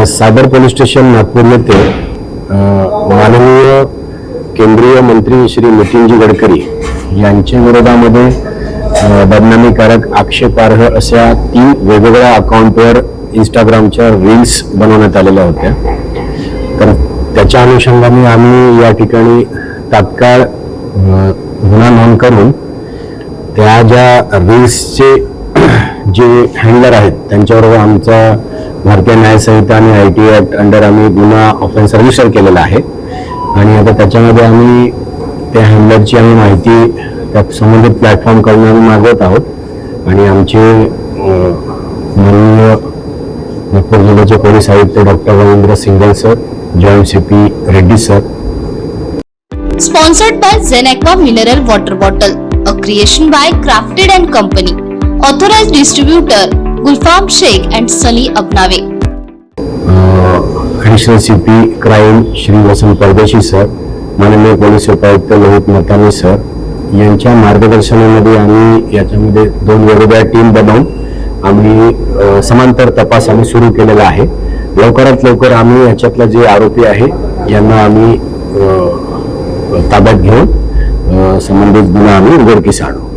सादर police station Nagpur येथे माननीय केंद्रीय मंत्री श्री नितीनजी गडकरी यांच्या विरोधामध्ये बदनामीकारक आक्षेपार्ह अशा 3 वेगवेगळ्या अकाउंटवर इंस्टाग्रामच्या रील्स बनवण्यात आलेल्या होत्या। तर त्याच्या अनुषंगाने आम्ही या ठिकाणी तात्काळ गुन्हा नोंद करून त्या ज्या रील्सचे जे हँडलर आहेत त्यांच्यावर आमचा भारतीय न्याय संहिता आणि IT ऍक्ट अंडर आम्ही गुन्हा ऑफेन्स रजिस्टर केलेला आहे आणि आता त्याच्यामध्ये आम्ही त्या हँडलरची आम्ही माहिती त्या संबंधित प्लॅटफॉर्मकडून आम्ही मागवत आहोत आणि आमचे माननीय नागपूर जिल्ह्याचे पोलीस आयुक्त doctor Ravindra single sir, joint CP Reddy sir. Sponsored by Zeneca Mineral Water Bottle, a creation by Crafted and Company. Authorized distributor Gulfam Sheikh and Sunny Abnave. Additional CP crime Shri Vasant Pardeshi sir, माननीय पोलीस उपायुक्त Lohit मतानी sir यांच्या मार्गदर्शनामध्ये आम्ही याच्यामध्ये 2 वेगवेगळ्या team बनवून आम्ही समांतर तपास आम्ही सुरू केलेला आहे। लवकरात लवकर आम्ही याच्यातले जे आरोपी आहे यांना आम्ही ताब्यात घेऊन संबंधित गुन्हा आम्ही उघडकीस आणू।